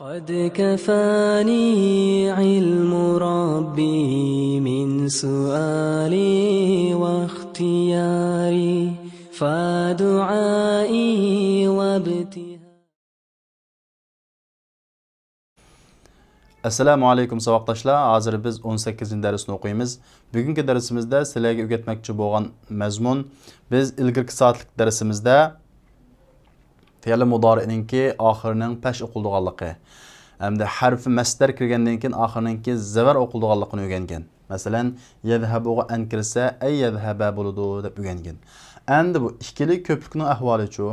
قد كفاني علم ربي من سؤالي واختياري فدعائي وابتهالي. Assalamu alaykum savoqdoshlar. Hozir biz 18-darsni o'qiymiz. Bugungi darsimizda sizlarga o'rgatmoqchi bo'lgan mazmun biz ilgirki soatlik darsimizda fe'l mudori'ninki oxirining pesh o'qilganligi hamda harfi masdar kirgandan keyin oxirininki zavar o'qilganligini o'rgangan. Masalan, yadhabuga an kirsa ay yadhaba bo'ladi deb o'rgangan. Endi bu ikkilik ko'plikning ahvoli-chu.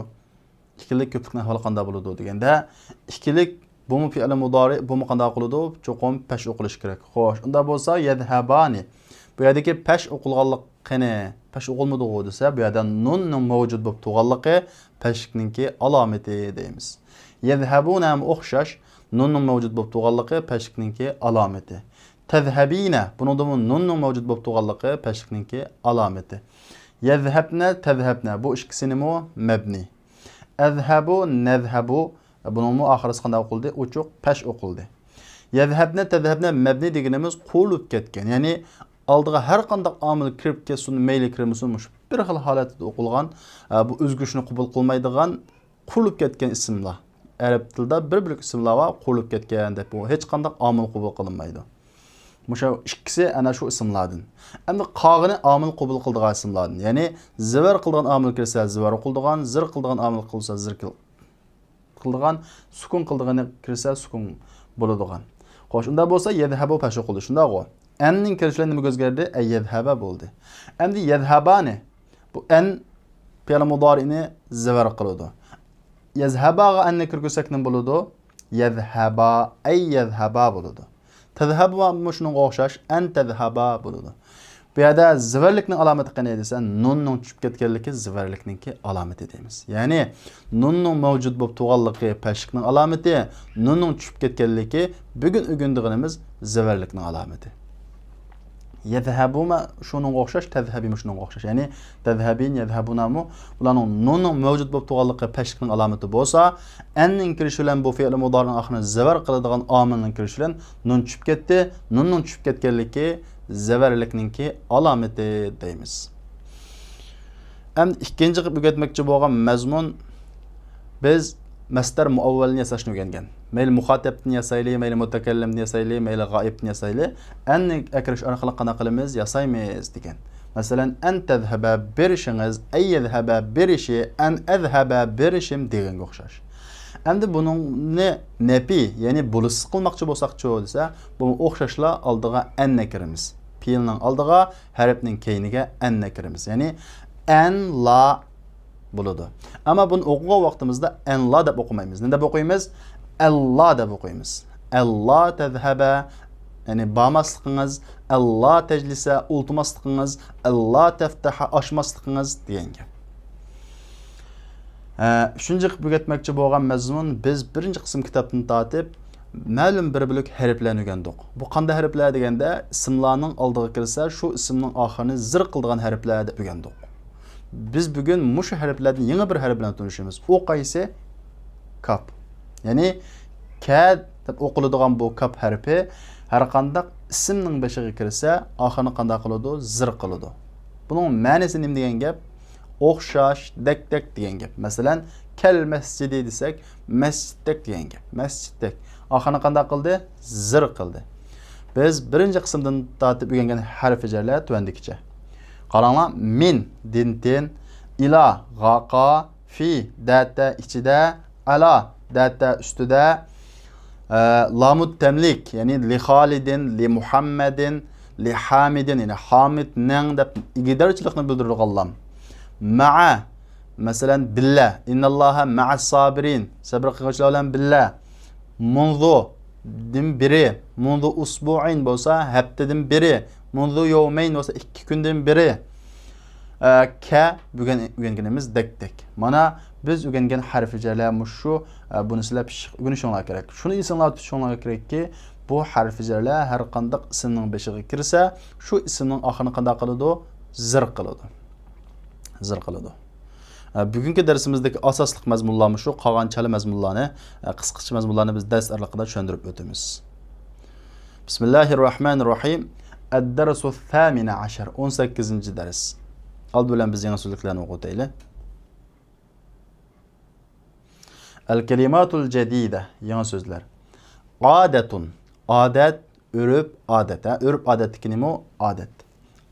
Ikkilik ko'plikning ahvoli qanday bo'ladi deganda, ikkilik bu mu fi'l mudari, bu mu qanday qiladi? Cho'qim pesh o'qilish kerak. Xo'sh, unda bo'lsa yadhabani. Bu yerdagi pesh o'qilganlik qani? Pesh o'qilmadi desa, bu yerda nunning mavjud bo'lib turganligi peshninki alomati deymiz. Yadhabuna ham o'xshash, nunning mavjud bo'lib turganligi peshninki alomati. Tadhhabina, buningda nunning mavjud bo'lib turganligi peshninki alomati. Yadhhabna, tadhhabna, bu ikkisini mu mabni. Azhabu, nadhhabu, bunun mu ahirisi qanday o'qildi? Uchuq pesh o'qildi. Yadhhabna, tadhhabna mabni deganimiz qulib ketgan. Ya'ni aldığa her qanday amil kirib ketsin, meyli kirmisin, bir xil holatda o'qilgan, bu o'zgarishni qabul qilmaydigan qulib ketgan ismlar. Arab tilida bir ismlar va qulib ketgan deb bu hech qanday amil qabul qilinmaydi. Musha ikkisi ana shu ismlardan. Endi qog'ini amil qabul qildigan ismlardan. Ya'ni zivar qilgan amil kirsa zivar qildigan, zir qildigan amil qilsa zir qildigan, sukun qildigani kirsa sukun bo'ladigan. Xo'sh, unda bo'lsa yadhabu pesh o'qildi. Shunda go. En'ning kirishleri nima o'zgardi? Yadhaba bo'ldi. Endi yadhabani bu en fe'l mudari'ni zivar qiladi. Yazhabaga anni kirgizsak nima bo'ladi? Yadhaba ay yadhaba bo'ladi. Tadhhabu shunga o'xshash an tadhhaba bo'ladi. Bu yerda zivarlikning alomati qanday desa, nunning tushib ketganligi zivarlikninki alomati deymiz. Ya'ni nunning mavjud bo'lib turganligi peshning alomati, nunning tushib ketganligi bugun o'rgandig'imiz zivarlikning alomati. Yadhhabuma shunga o'xshash, tadhhabim shunga o'xshash. Ya'ni tadhhabin, yadhhabunamu ularning nunning mavjud bo'lib turganligi peshning alomati bo'lsa, anning kirishi bilan bu fe'l mudorining oxirini zivar qiladigan omilning kirishi bilan nun tushib ketdi. Nunning tushib ketganligi zavarlikninki alomati deymiz. Endi ikkinchi qilib o'rgatmoqchi bo'lgan mazmun biz masdar muavvalni yasashni o'rgangan. Mayli muxotabni yasayli, mayli mutakallimni yasayli, mayli g'oibni yasayli, anni akirish orqali qana qilamiz, yasaymiz degan. Masalan, an tadhhaba birishingiz, ay yadhhaba birishi, an adhhaba birishim deganga o'xshash. Endi buningni nafi, ya'ni bo'lus qilmoqchi bo'lsaqchi desa, bu o'xshashlar oldiga anna kiramiz. Fe'lning oldiga harfning keyniga anna kiramiz. Ya'ni an la bo'ladi. Ammo buni o'qigan vaqtimizda an la deb o'qimaymiz. Nima deb o'qiymiz? Allah deb o'qiymiz. Allah tadhhaba, ya'ni bamasligingiz, Allah tajlisa, ultmasligingiz, Allah taftaha, ochmasligingiz deganga. Üçüncü qilib o'rgatmoqchi bo'lgan mazmun biz birinchi qism kitobni tortib ma'lum bir bo'lak harflarni o'rgandik. Bu qanday harflar deganda, ismlarning oldiga kirsa, shu ismning oxirini zir qiladigan harflar deb o'rgandik. Biz bugun mushu harflardan yangi bir harf bilan tanishamiz. O qaysi? Kaf. Ya'ni ka deb o'qiladigan bu kaf harfi har qanday ismning boshiga kirsa, oxirini qanday qiladi? Zir qiladi. Buning ma'nosi nima degan gap? O'xshash, dak degan gap. Masalan, kal masjidi desak, masjiddek degan gap. Masjiddek. Oxirini qanday qildi? Zir qildi. Biz birinchi qismdan tortib o'rgangan harf jarlar tuvandikicha. Qaranglar, min dintin, ila g'aqa, fi data ichida, ala data ustida, lamut tamlik, ya'ni li Xolidin, li Muhammadin, li Hamidin, ya'ni Hamid nang deb igidarchilikni bildirgan lam. Ma'a, masalan billah, innalloha ma'as sabirin, sabr qiluvchilar bilan billah. Munzu din biri, munzu usbu'in bo'lsa haftadan biri, munzu yawmayn bo'lsa 2 kundan biri. Ka bugun o'rganganimiz dak. Mana biz o'rgangan harf jarlar shu, buni sizlar o'rganishinglar kerak. Shuni esinglar tutishinglar kerakki, bu harf jarlar har qanday ismning boshiga kirsa, shu ismning oxirini qanday qiladi? Zir qiladi. Bugungi darsimizdagi asosli mazmunlarimiz shu, qolgancha mazmunlarni, qisqacha mazmunlarni biz dars orqali tushuntirib o'tamiz. Bismillahirrohmanirrohim. Ad-darsu thamina ashar, 18-dars. Old bilan biz yangi so'zliklarni o'qitaylik. Al-kalimatul jadida, yangi so'zlar. Adatun, odat, urf, odat. Urf odatniki nima? Odat.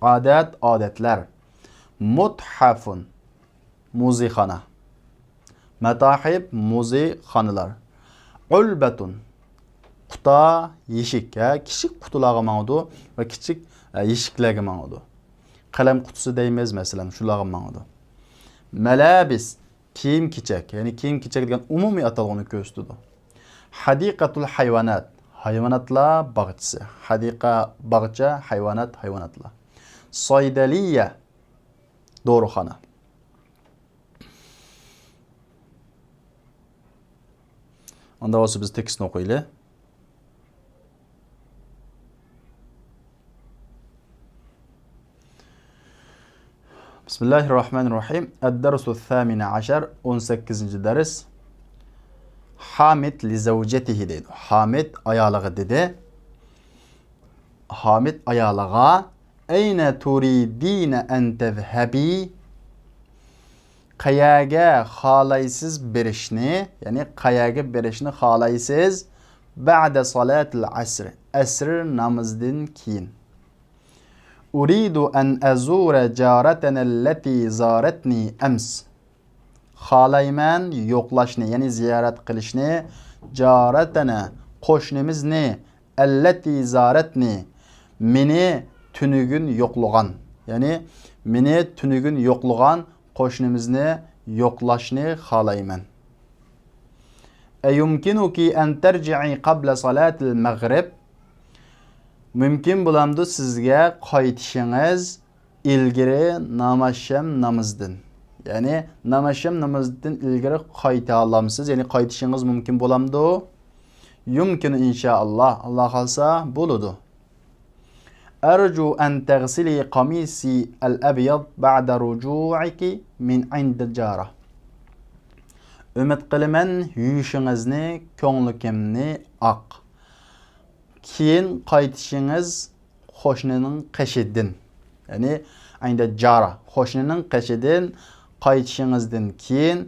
Odat, odatlar. Muthafun, muzixona. Matahib, muzixonalar. Ulbatun, quta, yeshik. Kichik qutilarga ma'nodu va kichik yeshiklarga ma'nodu. Qalam qutisi deymiz masalan, shularga ma'nodu. Malabis, kiyim-kechak, ya'ni kiyim-kechak degan umumiy atalg'ini ko'rsatadi. Hadiqatul hayvonat, hayvonotlar bog'chasi. Hadiqa bog'cha, hayvonot hayvonotlar. Soydaliya, dorixona. Unda o'zi biz tekstni o'qiylik. Bismillahirrohmanirrohim. Ad-darsu thamina ashar, 18-dars. Hamid li zawjatihi dedi. Hamid ayoliga dedi. Hamid ayoliga ayna turidina an tadhhabi, qayaga xohlaysiz berishni, ya'ni qayaga berishni xohlaysiz ba'da salatil asr, asr namozidan keyin. Uridu an azura jaratana allati zaratni ams, xohlayman yo'qlashni, ya'ni ziyorat qilishni, jaratana qo'shnimizni, allati zaratni meni tunugun yo'qlagan, ya'ni meni tunugun yo'qlagan qo'shnimizni yo'qlashni xohlayman. Ayumkinuki an tarji'i qabla salatil maghrib, mumkin bo'lamdi sizga qaytishingiz ilgari namazsham namozdan, ya'ni namazsham namozdan ilgari qayta olamsiz, ya'ni qaytishingiz mumkin bo'lamdi. Yumkin inshaalloh, Alloh xolsa bo'ladi. Arju an taghsili qamisi al-abyad ba'da ruju'iki min 'indi jara. Umid qilaman yuyishingizni, ko'nglikimni oq, keyin qaytishingiz qo'shnining qishidan, ya'ni 'indi jara, qo'shnining qishidan qaytishingizdan keyin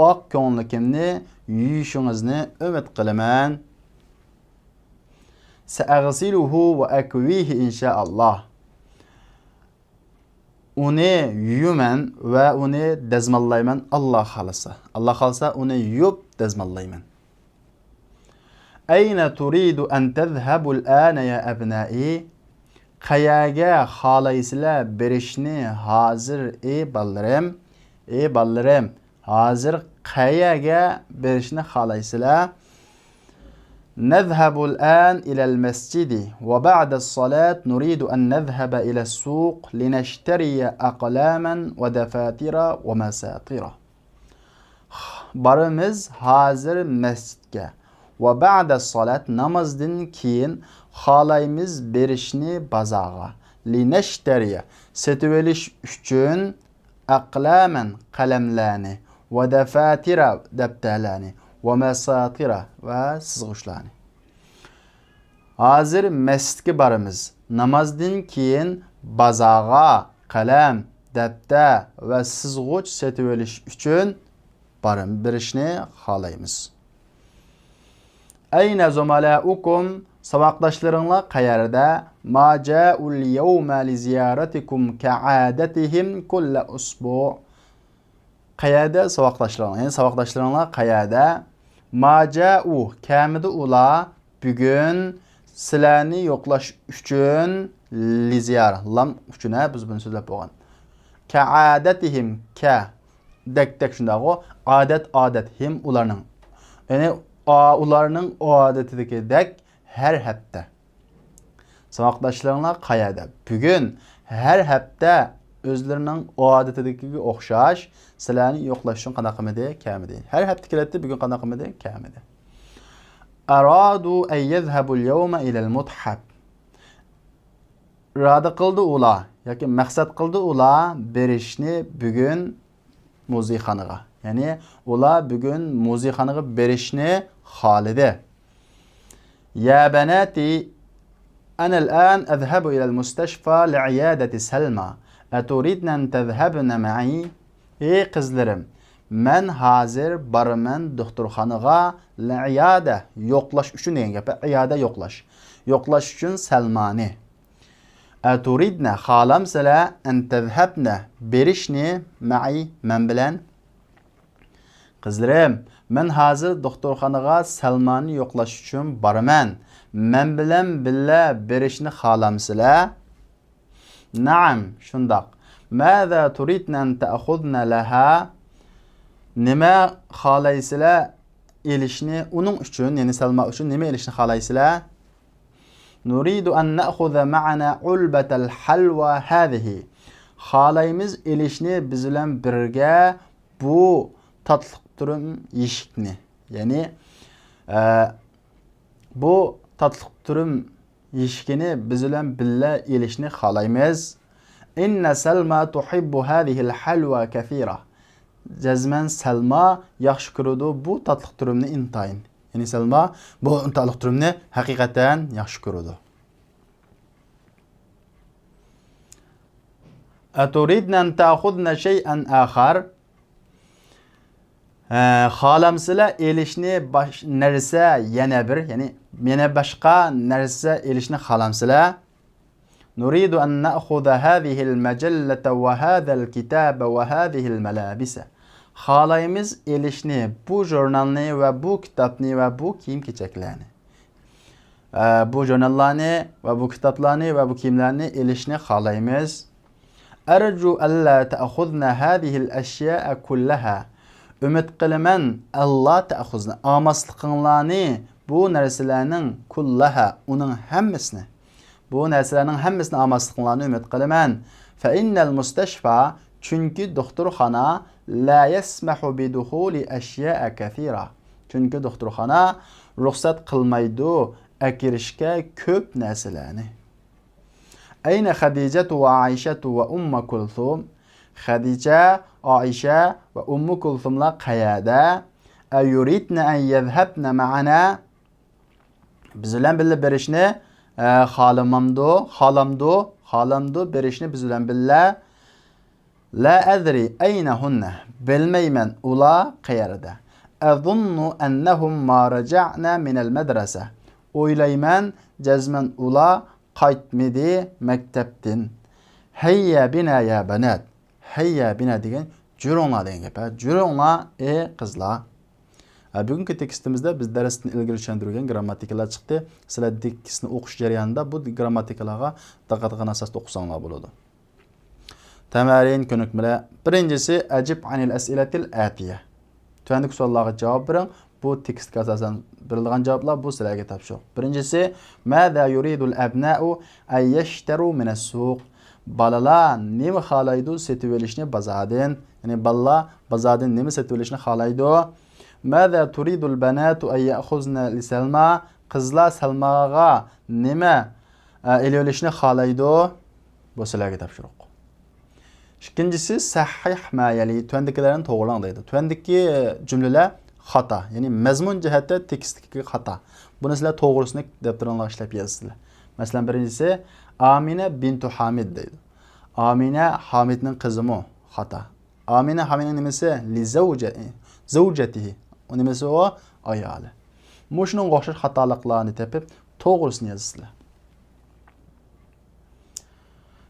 oq ko'nglikimni yuyishingizni umid qilaman. Sa'agsiluhu va akwihi inshaalloh. Uni yuyman va uni dazmollayman Alloh xolasa. Alloh xolasa uni yuyib dazmollayman. Ayna turidu an tadhhabu al-ana ya abna'i, qayaga xohlaysizlar berishni hozir ballarim, ballarim, hozir qayaga berishni xohlaysizlar? نذهب الآن إلى المسجد وبعد الصلاة نريد أن نذهب إلى السوق لنشتري أقلاما ودفاتر ومساطر. Barımız hazır mescidge ve ba'da salat namazdan keyin xohlaymiz berishni bazaga. Lineşteriye setuvelish uchun aqlaman qalamlarni ve defatira daftarlarni ve mesatira ve sızgıçlarni. Hazır mescidge barımız. Namazdan keyin bazaga qalam, daftar ve sızgıç setuvelish uchun berishni xohlaymiz. Ayna zumalaukum, sabaqdoshlaringlar qayerda? Ma ja'ul yawma li ziyaratikum ka'adatihim kull usbu'. Qayerda sabaqdoshlaringlar? Ya'ni sabaqdoshlaringlar qayerda? Ma ja'u, kamida ular bugun sizlarni yo'qlash uchun li ziyara. Lam uchun biz buni so'zlab bo'lgan. Ka'adatihim, ka dak shundago, odat him ularning. Ya'ni ularning odatidagi dak har hafta. Sabaqdoshlaringlar qayerda? Bugun har hafta o'zlarining odatidagiga o'xshash sizlarni yo'qlash uchun qanaqa qilmadi? Kamidi. Har hafta keladi, bugun qanaqa qilmadi? Kamidi. Aradu an yadhhabu al-yawma ila al-muthaf. Irada qildi ular yoki maqsad qildi ular berishni bugun muzeyxonaga. Ya'ni ular bugun muzeyxonaga berishni xolidi. Ya banati ana al'an adhhabu ila al-mustashfa li'iyadati Salma. Aturidna an tadhhabna ma'i? Ey qizlarim, men hozir boraman doktorxonaga li'iyada yo'qlash uchun degan gap. Iyada yo'qlash. Yo'qlash uchun Salmani. Aturidna xolamsizlar an tadhhabna berishni ma'i men bilan? Qizlarim, men hozir doktorxonaga Salmani yo'qlash uchun boraman. Men bilan billa berishni xolamsizlar? Na'am, shundoq. Maza turidna an ta'khudna laha? Nima xohlaysizlar elishni uning uchun, ya'ni Salma uchun nima elishni xohlaysizlar? Nuridu an na'khudha ma'ana ulbatal halwa hadhihi. Xohlaymiz elishni biz bilan birga bu tatliq turum yeshikni. Ya'ni bu tatliq turum yeshikini biz bilan billa elishni xohlaymiz. Inna Salma tuhibbu hadhihi al-halwa kathira. Jazman Salma yaxshi ko'radi bu tatliq turumni intayin. Ya'ni Salma bu tatliq turumni haqiqatan yaxshi ko'radi. Aturidna an ta'khudna shay'an akhar? Xolamsizlar elishni narsa yana bir, ya'ni mena boshqa narsa elishni xolamsizlar? Nuridu an na'khudha hadhihi al-majallata wa hadha al-kitaba wa hadhihi al-malabisa. Xohlaymiz elishni bu jurnalni va bu kitobni va bu kiyim-kechaklarni. Bu jurnallarni va bu kitoblarni va bu kiyimlarni elishni xohlaymiz. Arju alla ta'khudna hadhihi al-ashya'a kullaha. Umid qilaman Allah ta'khuzna olmasliqinglarni bu narsalarning kullaha uning hammasini. Bu narsalarning hammasini olmasliqinglarni umid qilaman. Fa innal mustashfa chunki doktorxona la yasmahu bi dukhuli ashya'a kathira. Chunki doktorxona ruxsat qilmaydi akirishga ko'p narsalarni. Ayna Khadijatu va Aishatu va Ummu Kulthum? Khadija, Aisha va Ummu Kulthumlar qayerda? Ayuridna an yadhhabna ma'ana? Biz bilan birga berishni xolamdu berishni biz bilan birga. La adri ayna hunna? Bilmayman ular qayerda. Azunnu annahum ma raja'na min al-madrasa. O'ylayman jazman ular qaytmadi maktabdan. Hayya bina ya banat. Hayya bina degan juringlar degan gap. Juringlar ey qizlar. Bugungi tekstimizda biz darsni ilgari tushuntirgan grammatikalar chiqdi. Sizlar tekstni o'qish jarayonida bu grammatikalarga diqqat qilgan asosda o'qisanglar bo'ladi. Tamarin ko'nikmalar. Birinchisi ajib anil as'ilatil atiya. Tuandagi savollarga javob bering. Bu tekstga asosan berilgan javoblar bu sizlarga topshiriq. Birinchisi maza yuridul abna'u ay yashtaru min as-suq. Balalar nima xohlaydi setib olishni bozordan? Ya'ni balalar bozordan nima setib olishni xohlaydi? Maza turidul banatu ay ya'khuzna li Salma? Qizlar Salmaga nima elib olishni xohlaydi? Bu sizlarga topshiriq. İkincisi sahih ma yali. Tuandakilarni to'g'rilang deydi. Tuandagi jumlalar xato, ya'ni mazmun jihatda tekstdagi xato. Buni sizlar to'g'risini daftaringizga ishlab yozasizlar. Masalan, birinchisi Amina bintu Hamid deydi. Amina Hamidning qizimi? Xato. Amina Hamidning nimasi? Li zawjatihi. O nimasi o? Ayoli. Mushuning o'xshash xatoliklarni topib, to'g'risini yozasizlar.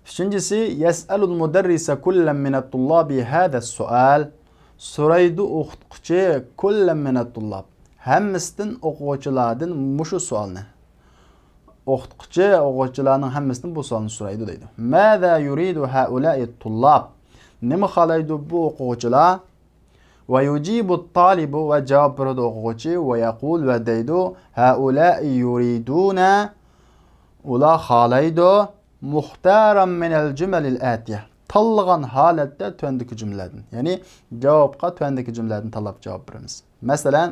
Üçüncüsü yes'alul mudarrisa kullan min at-tullabi hada as-sual. So'raydi o'qituvchi kullan min at-tullab. Hammasidan o'quvchilardan mushu savolni. O'qituvchi o'quvchilarning hammasidan bu savolni so'raydi deydi. Maza yuridu haula'i at-tullab? Nima xohlaydi bu o'quvchilar? Va yujibu at-talibu va javob beradi o'quvchi va yaqul va deydi haula'i yuriduna ular xohlaydi muhtaram min al-jumal al-atiya. Tanlagan holatda tuandagi jumladan. Ya'ni javobga tuandagi jumladan tanlab javob beramiz. Masalan,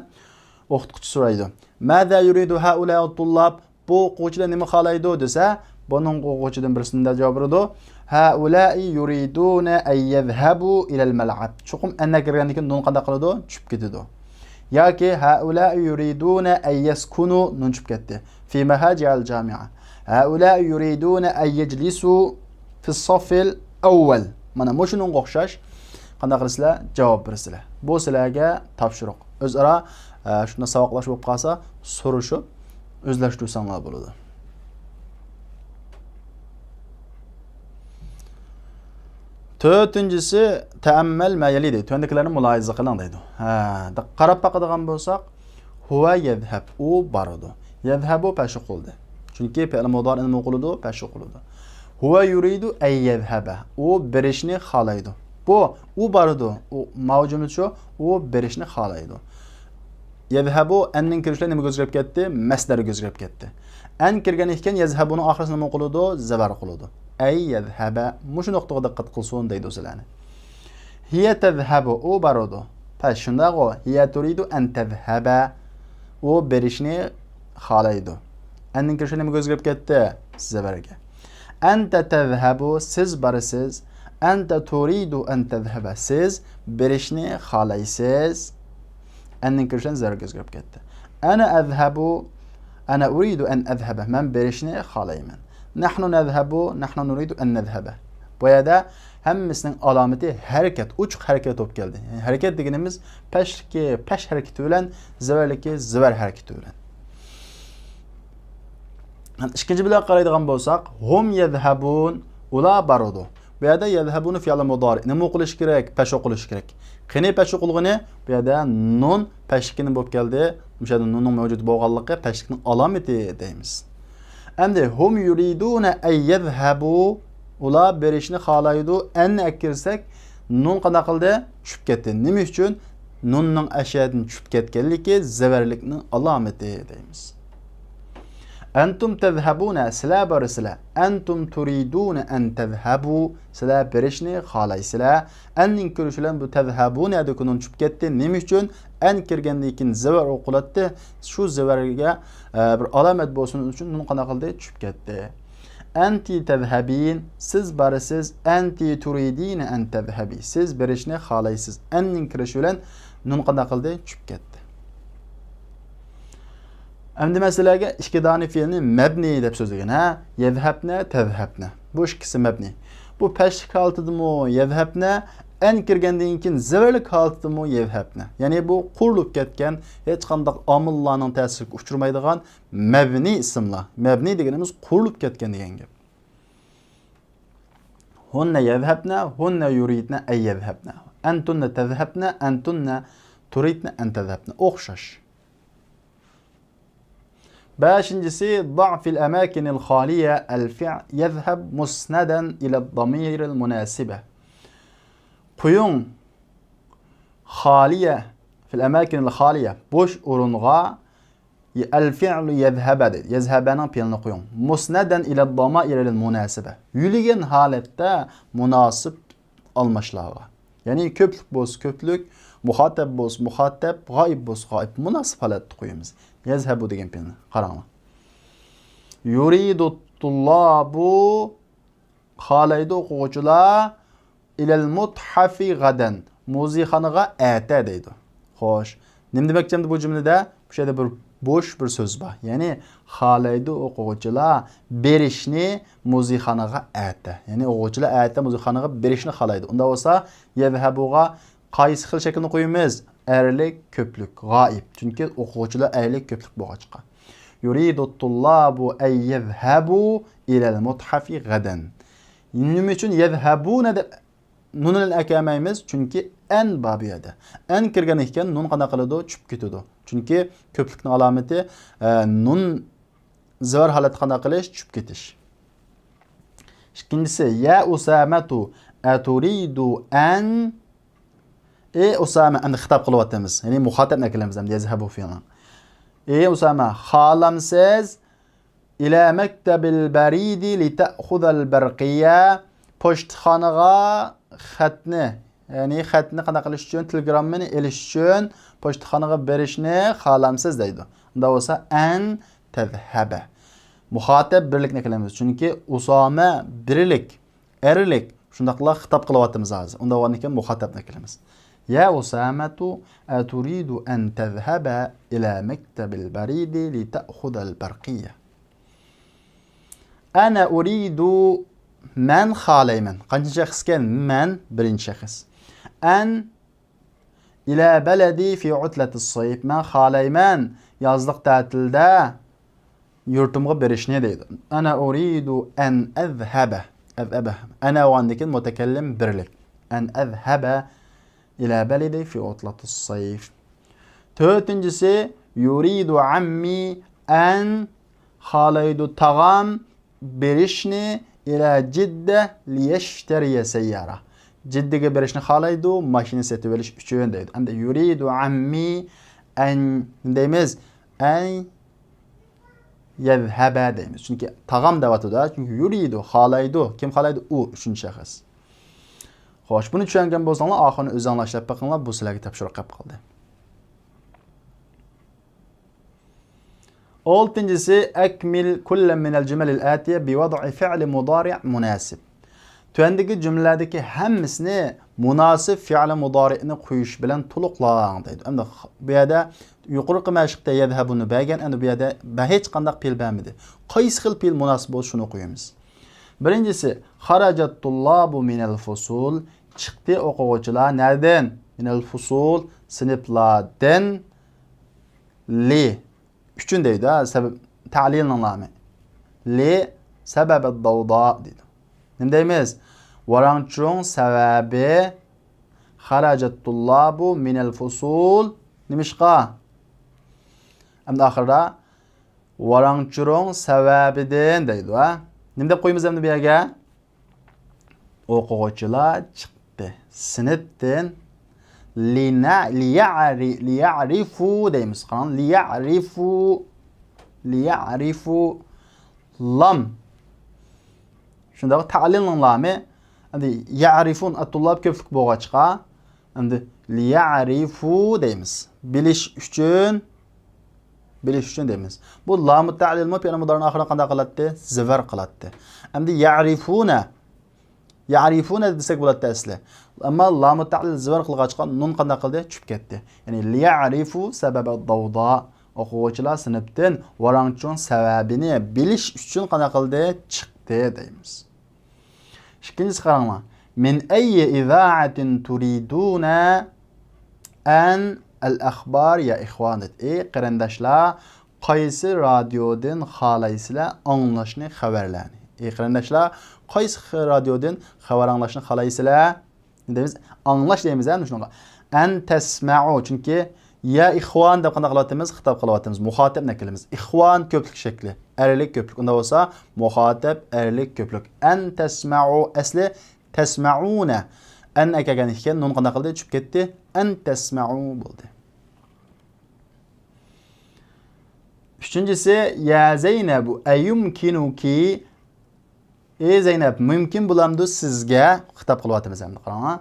o'qituvchi so'raydi. Maza yuridu haula at-tullab? Bu o'quvchilar nima xohlaydi desa, Bunun o'quvchidan birisinde cevap berdi. Haulai yuriduna an yadhhabu ila al-mal'ab. Chuqum anna kirgandan keyin nun qanday qiladi? Tushib ketadi. Yoki haulai yuriduna an yaskunu nun tushib ketdi. Fi mahaji al-jami'a. Haulai yuriduna an yajlisu fi as-saff al-awwal. Mana shunga o'xshash qanday qilasizlar? Javob bersizlar. Bu sizlarga topshiriq. O'zaro shunda savoqlash bo'lib qolsa, so'rashib o'zlashtirsanlar bo'ladi. To'rtinchisi ta'ammal ma yali deydi. To'ndakilarni mulohaza qiling deydi. Qarab baqadigan bo'lsak, huwa yadhhab, u boradi. Yadhhabu pashi qildi. Chunki fe'l mudori nima qiladi? Pashi qiladi. Huwa yuridu ay yadhhaba, u berishni xohlaydi. Bu u boradi. U mavjumot shu, u berishni xohlaydi. Yadhhabu anning kirishlar nimaga o'zgarib ketdi? Masdarga o'zgarib ketdi. An kirgan ekan yazhabuni oxirisini nima qiladi? Zabar qiladi. Ay yadhhaba. Mushu nuqtaga diqqat qilsin deydi o'zlarni. Hiya tadhhabu, u boradi. Pash shunday o. Hiya turidu an tadhhaba. U berishni xohlaydi. Anning kirishlar nimaga o'zgarib ketdi? Zabarga. Anta tadhhabu, siz borasiz. Anta turidu an tadhhaba, siz berishni xohlaysiz. Anning kirishlar zabarga o'zgarib ketdi. Ana adhhabu, ana uridu an adhhaba, men berishni xohlayman. Nahnu nadhhabu, nahnu nuridu an nadhhaba. Bu yerda hammasining alomati harakat, uch harakat bo'lib keldi. Yani harakat deganimiz pashki, pash harakati bilan zavarliki zavar harakati bilan. İkinci bilan qaraydigan bo'lsak, hum yadhhabun, ular boradi. Bu yerda yadhhabuni fe'li mudori. Nima o'qilish kerak? Pash o'qilish kerak. Qani pash o'qilgani? Bu yerda nun pashkini bo'lib keldi. O'sha nunning mavjud bo'lganligi pashkning alomati deymiz. Endi hum yuriduna ay yadhhabu, ular berishni xohlaydi. Anni akirsak nun qanday qildi? Tushib ketdi. Nima uchun? Nunning ashadin tushib ketganligi zavarlikning alomati deymiz. Antum tadhhabuna, sizlar borisizlar. Antum turiduna an tadhhabu, sizlar berishni xohlaysizlar. Anning ko'rishilar bu tadhhabuna degunun tushib ketdi. Nima uchun? An kirgandan keyin zavar o'qilatdi. Shu zavarga bir alomat bo'lsin uchun uni qanday qildi? Tushib ketdi. Anti tadhhabin, siz borisiz. Anti turidina an tadhhabi, siz berishni xohlaysiz. Anning kirishi bilan nun qanday qildi? Tushib ketdi. Endi masalaga ikki dona fe'lni mabni deb so'zlagan. Yadhhabna, tadhhabna. Bu ikkisi mabni. Bu pashlik holatidami yadhhabna, an kirgandan keyin zavarlik holatidami yadhhabna. Ya'ni bu qurilib ketgan, hech qanday omillarning ta'siriga uchramaydigan mabni ismlar. Mabni deganimiz qurilib ketgan degan gap. Hunna yadhhabna, hunna yuridna ay yadhhabna. Antunna tadhhabna, antunna turidna an tadhhabna. O'xshash. Beşincisi, ضعف الأماكن الخالية الفعل يذهب مسندا إلى الضمير المناسبة. Qo'ying خالية في الأماكن الخالية boş o'ringa الفعل يذهب dedi. Yezhabaning fe'lini qo'ying. Musnadan ila الضمائر المناسبة. Yurigan holatda munosib almashlarga. Ya'ni ko'plik bo'lsa ko'plik, muxotab bo'lsa muxotab, g'oib bo'lsa g'oib, munosib holatda qo'yamiz. Yazhabu degan fe'lni qaranglar. Yuridu tullabu, xohlaydi o'quvchilar ilal muthafi gadan, muzeyxonaga ata deydi. Xo'sh, nima demoqchimdi bu jumlada? Bu yerda bir bo'sh bir so'z bor. Ya'ni xohlaydi o'quvchilar berishni muzeyxonaga ata. Ya'ni o'quvchilar ata muzeyxonaga berishni xohlaydi. Unda bo'lsa yazhabuga qaysi xil shaklni qo'yamiz? Erlik, ko'plik, g'oib. Chunki o'quvchilar erlik, ko'plik bo'lg'achqa. Yuridu tullabu ay yadhhabu ila al-muthafi gadan. Nima uchun yadhhabuna deb nunni akamaymiz? Chunki an babiyada. An kirgan ekan nun qanday qiladi? Tushib ketadi. Chunki ko'plikning alomati nun zavar holat qanday qilish? Tushib ketish. Ikkinchisi, ya usamatu aturidu an Usama, endi xitob qilyapmiz. Ya'ni muxotabni qilamiz ham yazhabu fi'lan. Usama, xohlamsiz ila maktabil baridi li ta'khudhal barqiya, pochtxonaga xatni, ya'ni xatni qanday qilish uchun, telegrammani elish uchun pochtxonaga berishni xohlamsiz deydi. Unda bo'lsa an tadhhaba. muhatap birlikni qilamiz. Chunki Usama birlik, erlik shundaqla xitob qilyapmiz hozir. Unda bo'lgan ekan muhattabni qilamiz. Ya Usamatu aturidu an tadhhaba ila maktabil baridi li ta'khudha al-barqiyya. Ana uridu man xalayman. Qancha shaxs ekan? Man birinchi shaxs. An ila baladi fi utlati as-sayf. Man xalayman yozliq ta'tilda yurtimga berishni deydi. Ana uridu an azhaba. Azhaba. Ana o'ndikin mutakallim birlik. An azhaba ila baladi fi utlati as-sayf. To'rtinchisi yuridu ammi an xalaydu tag'am berishni ila Cidde liyashtariya sayyara. Ciddiga berishni xohlaydi, mashina sotib olish uchun deydi. Endi yuridu ammi an deymiz, an yadhhaba deymiz. Chunki tag'am davatida, chunki yuridu xohlaydi. Kim xohlaydi? U uchinchi shaxs. Xo'sh, buni tushungan bo'lsanglar, oxirini o'zinglar ishlab boqinglar, bu sizlarga topshiriq qilib qoldi. Oltincisi akmil kullen minel cümelil atiye bi vad'i fi'li mudari' munasib. Tüendeki cümledeki hemmisini munasib fi'li mudari'ni qo'yish bilan to'liqlang deydi. Endi bu yerda yuqorqi mashqda yadhabuni bergan, endi bu yerda hech qanday fe'l bermadi. Qaysi xil fe'l munasib bo'lsa shuni qo'yamiz. Birinchisi xarajat tullabu minel fusul. Chiqdi o'quvchilar nereden? Minel fusul sinflardan li. Üçün deydi ha, ta'lilin anlamı. Li sebebe davda deydi. Ne deyimiz? Varançun sebebi haracet tullabu minel fusul nimişqa? Hem de ahırda varançun sebebiden deydi ha. Ne de koyumuz hem de bir yere? Okuğucular çıktı. Sınıftan liya'rifu deyimiz. Liya'rifu lam. Şunda ta'lilin lami. Endi ya'rifun at-tullab köpük bo'g'achqa. Endi liya'rifu deyimiz. Bilish uchun deyimiz. Bu lam ta'lil mu peyni mudarın oxirida qanday qiladi? Zivar qiladi. Endi ya'rifuna desak bo'ladi asli. Amma lamu ta'lil zivar qilg'achqa nun qanday qildi? Tushib ketdi. Ya'ni liya'rifu sabab ad-dawda. O'quvchilar sinfdan varanchun sababini bilish uchun qanday qildi? Chiqdi deymiz. Ikkinchisi qaranglar. Min ayyi iza'atin turiduna an al-akhbar ya ikhwan. Qarindoshlar, qaysi radiodan xohlaysizlar anglashni xabarlarni? Qarindoshlar, qaysi radiodan xabar anglashni xohlaysizlar? Deymiz, anglash deymiz ham shunaqa. An tasma'u, chunki ya ikhwan deb qanday qilyapmiz? Xitob qilyapmiz. Muxotib naklimiz. Ikhwan ko'plik shakli, erlik ko'plik. Unda bo'lsa, muxotib erlik ko'plik. An tasma'u asli tasma'una. An akagan ekan, nun qanday qildi? Tushib ketdi. An tasma'u bo'ldi. Üçüncüsü ya Zeynep ayumkinuki. Zeynep mümkün bulamdı sizge xitob qilyapmiz endi qarang.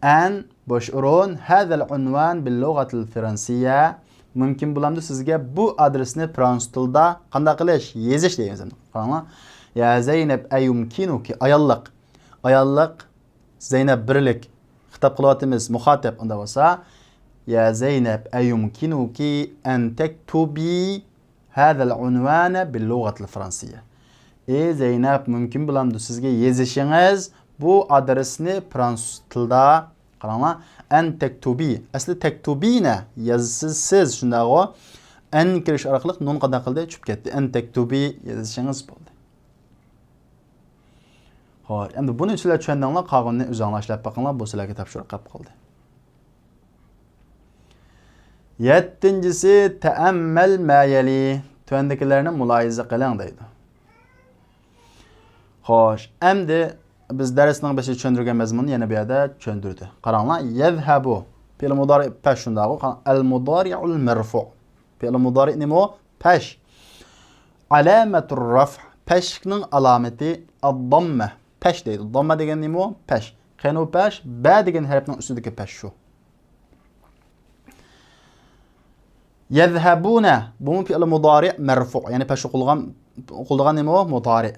An boshurun hadal unvan bil lughatil fransiyya. Mümkün bulamdı sizge bu adresni fransuz tilida qanday qilish, yezish deymiz endi. Qarang. Ya Zeynep ayumkinuki ayollik Zeynep birlik xitob qilyapmiz muxotib unda bo'lsa ya Zeynep ayumkinuki an taktubi hadal unvana bil lughatil fransiyya. Zeynep mümkün bulamdı sizge yezishingiz bu adresni fransuz tilida qaranglar. An taktubi. Asli taktubina yazsiz shunday o. An kirish orqali nun qanday qildi? Tushib ketdi. An taktubi yezishingiz bo'ldi. Xo'p, endi buni sizlar tushundinglar, qog'onni o'zinglar ishlab boqinglar, bu sizlarga topshiriq qilib qoldi. Yettinchisi ta'ammal ma yali. Tuandakilarni muloyiza qiling deydi. Xo'sh, endi biz darsning başı tushuntirgan mazmunni yana bu yerda tushuntirdi. Qaranglar, yazhabu fe'l mudari pash shundaq. Al mudari'ul marfu'. Fe'l mudari nima? Pash. Alamatur raf' pashning alomati ad-damma. Pash deydi. Damma degan nima? Pash. Qani pash ba degan harfning ustidagi pash shu. Yazhabuna bu fe'l mudari marfu', ya'ni pash qilgan o'qildigan nima o? Mudari.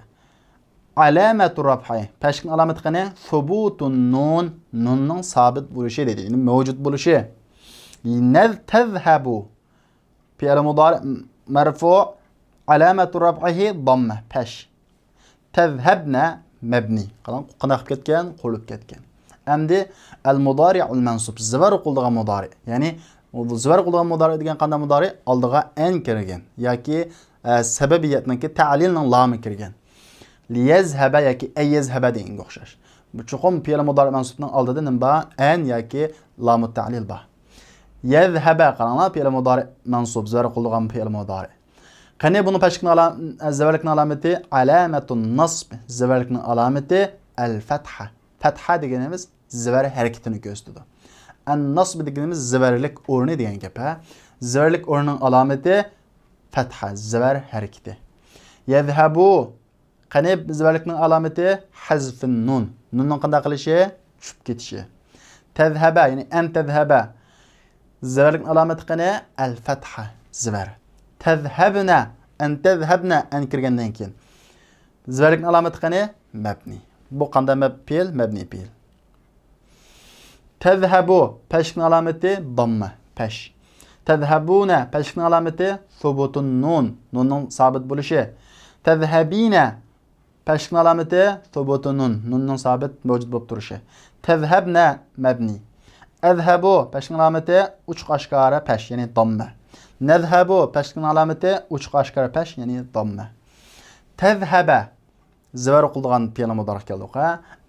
Alamatu raf'i. Peshkin alamati qani? Thubutun nun. Nunning sabit bo'lishi deydi. Ya'ni mavjud bo'lishi. Tazhabu. Fi'l mudari marfu. Alamatu raf'ihi damma. Pesh. Tazhabna mabni. Qalan qanaq ketgan, qo'lib ketgan. Endi al-mudari'ul mansub. Zivar o'qildigan mudari. Ya'ni zivar o'qildigan mudari degan qanday mudari? Oldiga an kirgan yoki sababiyatniki ta'lilning lami kirgan. Liyazhaba yoki ayazhaba deganga o'xshash. Bu chuqum fi'l mudari mansubning oldida nima bor? An yoki lamu ta'lil bor. Yazhaba qaranglar fi'l mudari mansub zivar o'qildigan fi'l mudari. Qani buni peshkin zivarlikning alamati alamatun nasb. Zivarlikning alamati al-fatha. Fatha deganimiz zivar harakatini ko'rsatadi. An-nasb deganimiz zivarlik o'rni degan gap. Zivarlik o'rnining alamati fatha, zivar harakati. Yadhhabu qani zivarlikning alamati hazfun nun. Nunning qanday qilishi? Tushib ketishi. Tazhaba ya'ni an tazhaba. Zivarlikning alamati qani? Al-fatha, zivar. Tazhabna an tazhabna an kirgandan keyin. Zivarlikning alamati qani? Mabni. Bu qanday fe'l? Mabni fe'l. Tazhabu peshkin alamati damma, pesh. Tazhabuna peshkin alamati thubutun nun. Nunning sabit bo'lishi. Tazhabina peshkin alamati thubutun nun. Nunning sabit mavjud bo'lib turishi. Tazhabna mabni. Azhabu peshkin alamati uchuq oshkora pesh, ya'ni damma. Nazhabu peshkin alamati uchuq oshkora pesh, ya'ni damma. Tazhaba zivar o'qildigan fe'l mudari keldi.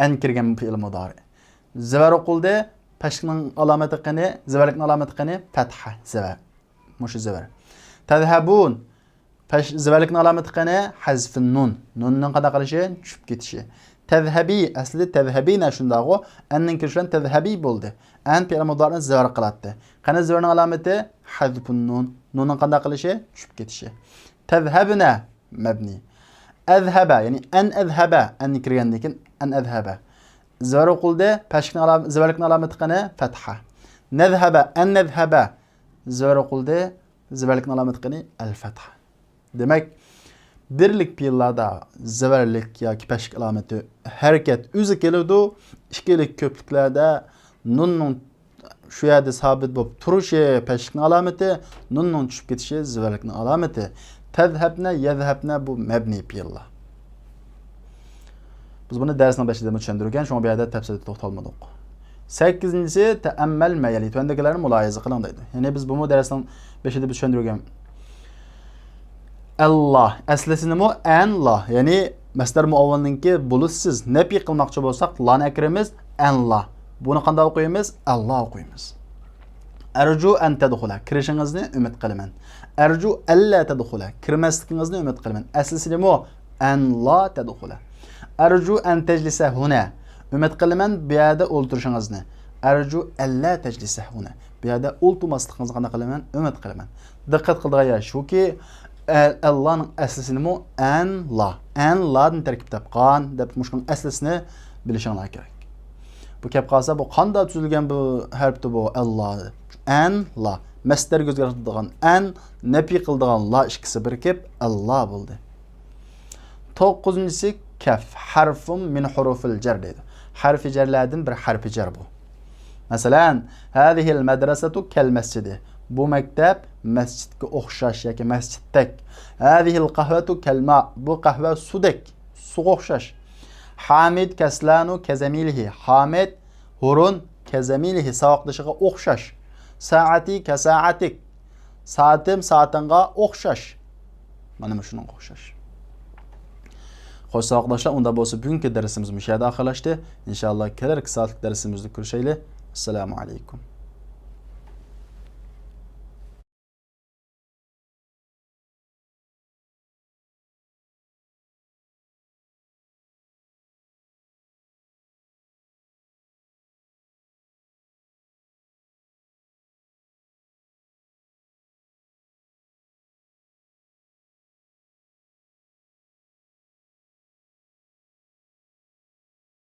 An kirgan fe'l mudari. Zivar o'qildi, peshkinning alamati qani? Zivarlikning alamati qani? Fatha, zivar. Mushu zivar. Tazhabun zivarlikning alamati qani? Hazfun nun. Nunning qanday qilishi? Tushib ketishi. Tazhabi aslida tazhabina shundaqo, anning kirishidan tazhabi bo'ldi. An fe'l mudarini zivar qilatdi. Qani zivarning alamati? Hazfun nun. Nunning qanday qilishi? Tushib ketishi. Tazhabna mabni. Azhaba ya'ni an azhaba an kirgandan keyin an azhaba. Zivar o'qildi, peshkin zivarlikning alamati qani? Fatha. Nazhaba an nazhaba. Zivar o'qildi, zivarlikning alamati qani? Al-fatha. Demak, birlik fe'llarda zivarlik yoki peshk alamati harakat o'zi keladi. Ikkilik ko'pliklarda nunning shu yerda sabit bo'lib turishi peshkning alamati, nunning tushib ketishi zivarlikning alamati. Tazhabna, yazhabna bu mabni fe'llar. Biz buni darsning boshida tushuntirgan, shunga bu yerda tafsilga to'xtalmadik. 8-si ta'ammal mayali. Töndekilerini mulohaza qiling deydi. Ya'ni biz bu darsning boshida tushuntirgan. Allah aslisi nima? Allah. Ya'ni masdar muavvalninki bulussiz nafi qilmoqchi bo'lsak, lani akrimiz Allah. Buni qanday o'qiymiz? Allah o'qiymiz. Arju an tadkhula. Kirishingizni umid qilaman. Arju alla tadkhula. Kirmasligingizni umid qilaman. Aslisi nima? An la tadkhula. Arju an tajlisa huna. Umid qilaman bu yerda o'ltirishingizni. Arju alla tajlisa huna. Bu yerda o'ltirmasligingizni qanday qilaman? Umid qilaman. Diqqat qildigan shuki Allah'ın aslisi nima? An la. An la'dan tarkib topgan deb mushkun aslisini bilishinglar kerak. Bu kep qalsa bu qanday tuzilgan bu harfti bu Allah. An la. Masdar o'zgartiradigan an nafi qiladigan la ikkisi birikib Allah bo'ldi. 9-si kaf harfun min hurufil jar deydi. Harfi jarlardan bir harfi jar bu. Masalan, hadihil madrasatu kal masjidi. Bu maktab masjidga o'xshash yoki masjiddek. Hadihil qahvatu kalma. Bu qahva sudek, suga o'xshash. Hamid kaslanu kazamilihi. Hamid hurun kazamilihi savoqdishiga o'xshash. Saati kasaatik. Saatim saatinga o'xshash. Mana shunga o'xshash. Xo'sh savoqdoshlar, unda bo'lsa bugungi darsimiz mushada oxirlashdi. Inshaalloh kelar soatlik darsimizda ko'rishaylik. Assalomu alaykum.